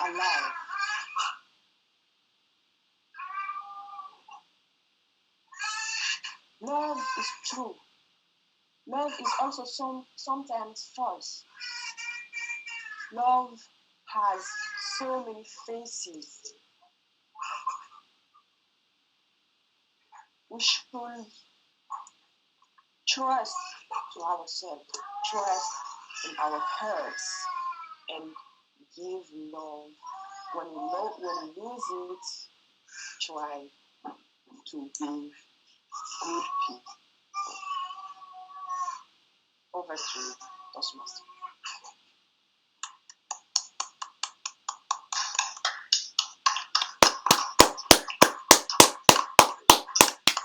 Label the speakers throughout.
Speaker 1: alive. Love is true. Love is also sometimes false. Love has so many faces. We should trust to ourselves, trust in our hearts, and give love. When we lose it, try to give good people. Over to you, Toastmaster.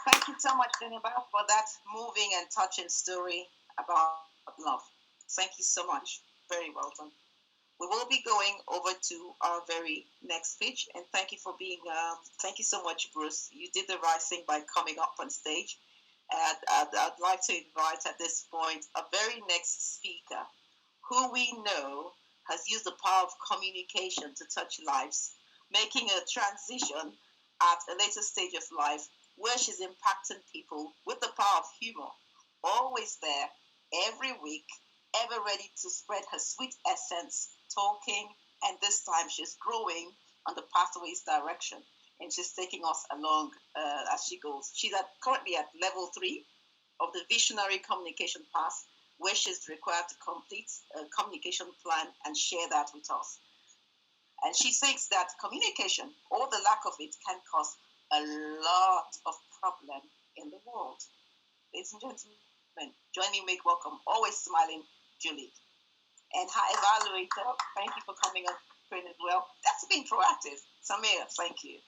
Speaker 2: Thank you so much, Diénéba, for that moving and touching story about love. Thank you so much. Very well done. We will be going over to our very next speech, and thank you for being. Thank you so much, Bruce. You did the right thing by coming up on stage. And I'd like to invite at this point a very next speaker who we know has used the power of communication to touch lives, making a transition at a later stage of life where she's impacting people with the power of humor, always there, every week, ever ready to spread her sweet essence, talking, and this time she's growing on the pathway's direction. And she's taking us along as she goes. She's currently at level 3 of the visionary communication path, where she's required to complete a communication plan and share that with us. And she thinks that communication, or the lack of it, can cause a lot of problem in the world. Ladies and gentlemen, join me in make welcome, always smiling, Julie. And her evaluator, thank you for coming up as well. That's being proactive. Samir, thank you.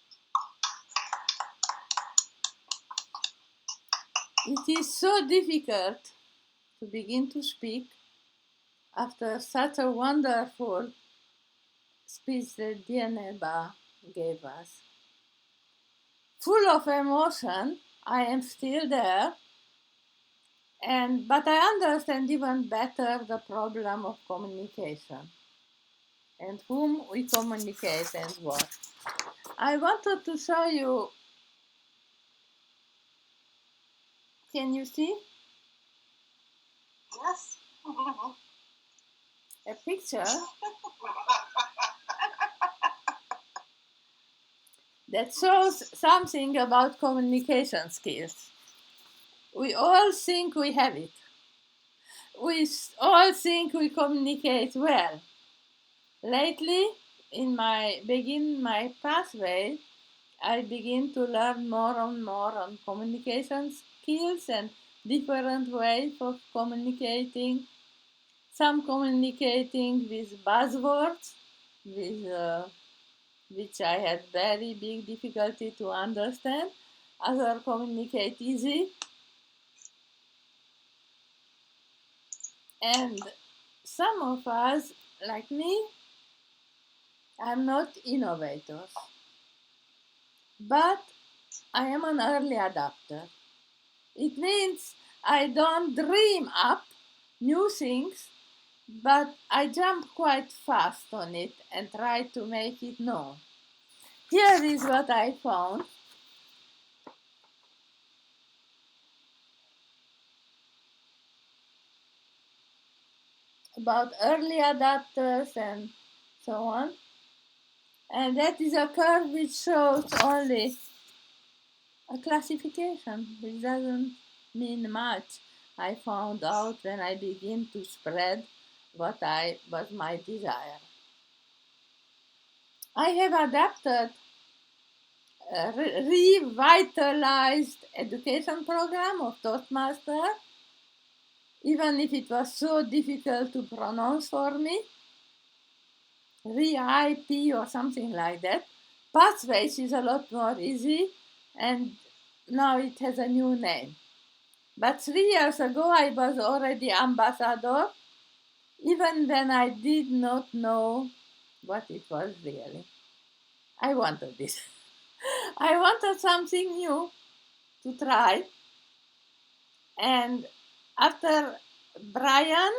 Speaker 3: It is so difficult to begin to speak after such a wonderful speech that Diénéba gave us. Full of emotion, I am still there, but I understand even better the problem of communication and whom we communicate and what. I wanted to show you. Can you see?
Speaker 2: Yes.
Speaker 3: A picture that shows something about communication skills. We all think we have it. We all think we communicate well. Lately, in my pathway, I begin to learn more and more on communication skills and different ways of communicating. Some communicating with buzzwords, which I had very big difficulty to understand. Others communicate easy. And some of us, like me, I'm not innovators, but I am an early adopter. It means I don't dream up new things, but I jump quite fast on it and try to make it known. Here is what I found. About early adopters and so on. And that is a curve which shows only a classification, which doesn't mean much. I found out when I begin to spread what was my desire. I have adapted a revitalized education program of Toastmasters, even if it was so difficult to pronounce for me. Re-IP or something like that. Pathways is a lot more easy, and now it has a new name. But 3 years ago, I was already ambassador, even when I did not know what it was really. I wanted this. I wanted something new to try. And after Brian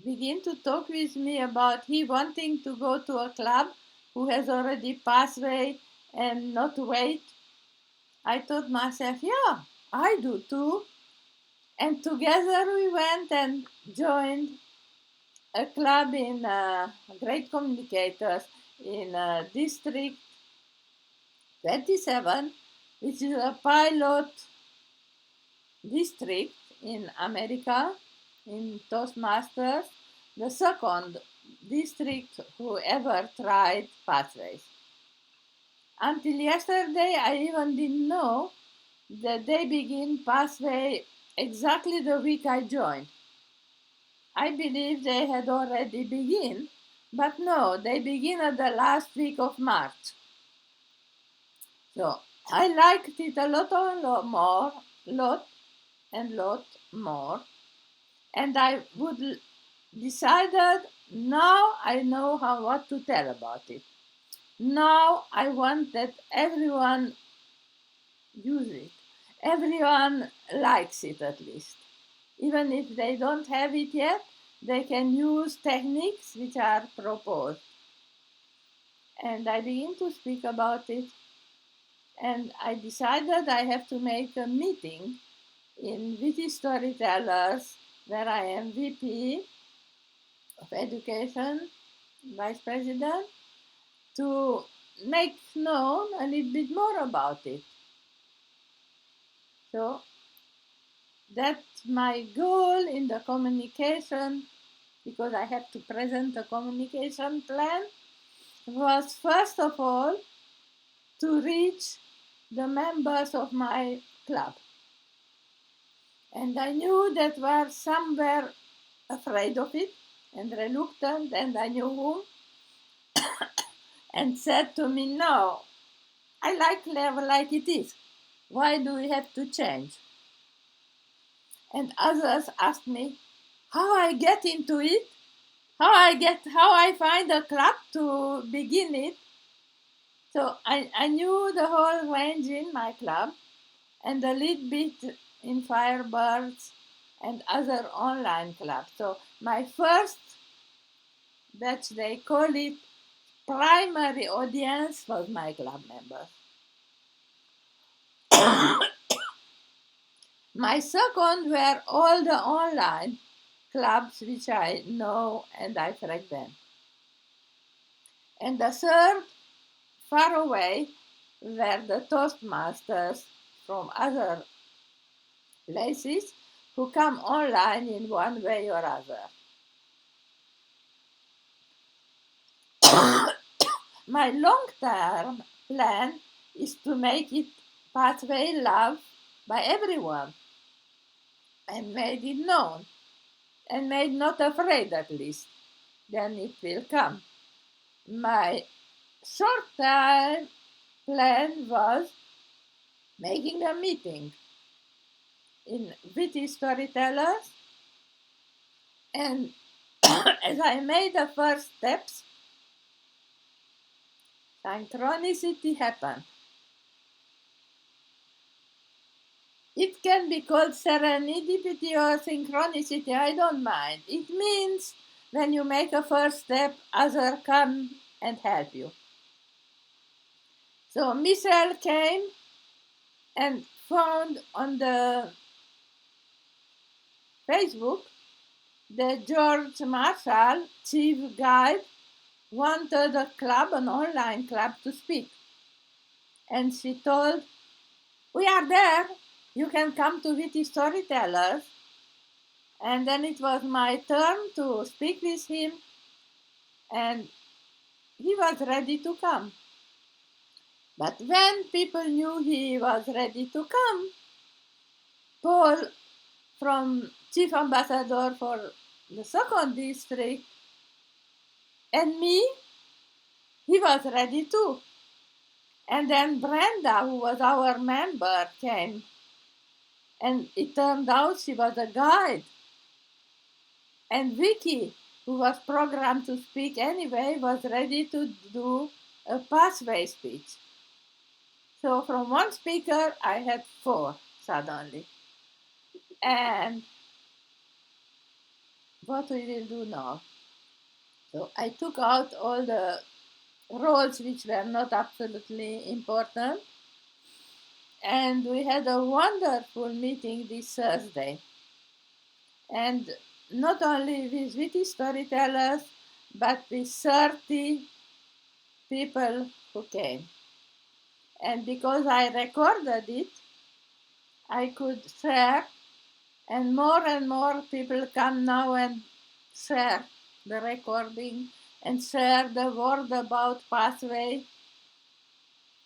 Speaker 3: began to talk with me about he wanting to go to a club who has already passed away and not wait, I thought myself, yeah, I do too. And together we went and joined a club in Great Communicators in District 27, which is a pilot district in America, in Toastmasters, the second district who ever tried pathways. Until yesterday, I even didn't know that they begin pathway exactly the week I joined. I believe they had already begun, but no, they begin at the last week of March. So I liked it a lot more, and I would decided now I know what to tell about it. Now I want that everyone use it. Everyone likes it at least. Even if they don't have it yet, they can use techniques which are proposed. And I begin to speak about it. And I decided I have to make a meeting in Witty Storytellers, where I am VP of Education, Vice President, to make known a little bit more about it. So that's my goal in the communication, because I have to present a communication plan, was first of all to reach the members of my club. And I knew that were somewhere afraid of it and reluctant, and I knew whom, and said to me, no, I like level like it is. Why do we have to change? And others asked me how I get into it, how I find a club to begin it. So I knew the whole range in my club and a little bit in Firebirds and other online clubs. So my first, that they call it, primary audience was my club members. My second were all the online clubs which I know and I frequent. And the third, far away, were the Toastmasters from other places who come online in one way or other. My long-term plan is to make it pathway loved by everyone and made it known and made not afraid at least. Then it will come. My short-term plan was making a meeting in Witty Storytellers, and as I made the first steps, synchronicity happened. It can be called serendipity or synchronicity, I don't mind. It means when you make a first step, others come and help you. So Michelle came and found on the Facebook that George Marshall, chief guide, wanted a club, an online club, to speak. And she told, we are there, you can come to Witty Storytellers. And then it was my turn to speak with him, and he was ready to come. But when people knew he was ready to come, Paul, from Chief Ambassador for the second district, and me, he was ready too. And then Brenda, who was our member, came, and it turned out she was a guide. And Vicky, who was programmed to speak anyway, was ready to do a pathway speech. So from one speaker, I had 4 suddenly. And what we will do now. So I took out all the roles which were not absolutely important, and we had a wonderful meeting this Thursday. And not only with witty storytellers, but with 30 people who came. And because I recorded it, I could share, and more people come now and share the recording and share the word about pathway.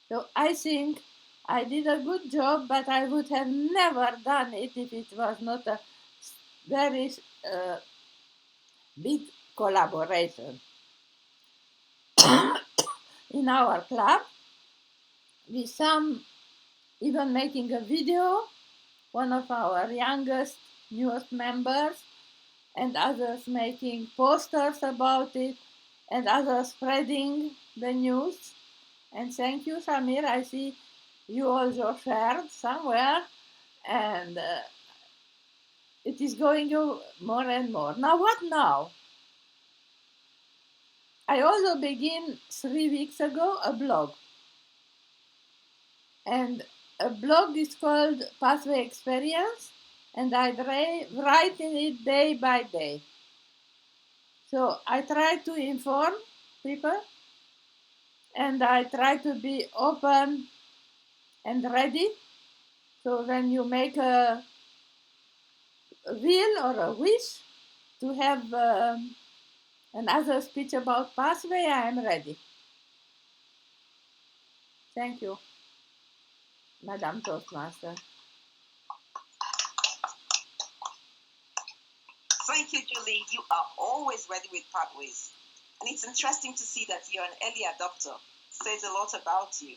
Speaker 3: So I think I did a good job, but I would have never done it if it was not a very big collaboration. In our club, with some even making a video, one of our youngest, newest members, and others making posters about it, and others spreading the news. And thank you, Samir. I see you also shared somewhere, and it is going more and more. Now, what now? I also began 3 weeks ago a blog. And a blog is called Pathway Experience, and I write in it day by day. So I try to inform people, and I try to be open and ready. So when you make a will or a wish to have another speech about pathway, I am ready. Thank you, Madam Toastmaster.
Speaker 2: Thank you, Julie. You are always ready with pathways. And it's interesting to see that you're an early adopter. Says a lot about you.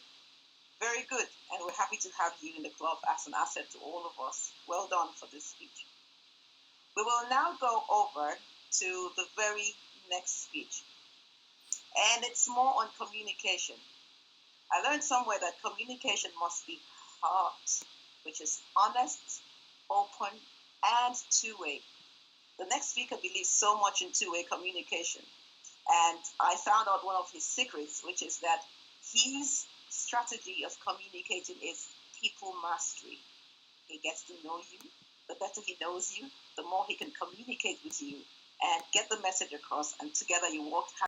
Speaker 2: Very good. And we're happy to have you in the club as an asset to all of us. Well done for this speech. We will now go over to the very next speech. And it's more on communication. I learned somewhere that communication must be heart, which is honest, open, and two-way. The next speaker believes so much in two-way communication. And I found out one of his secrets, which is that his strategy of communicating is people mastery. He gets to know you. The better he knows you, the more he can communicate with you and get the message across. And together you work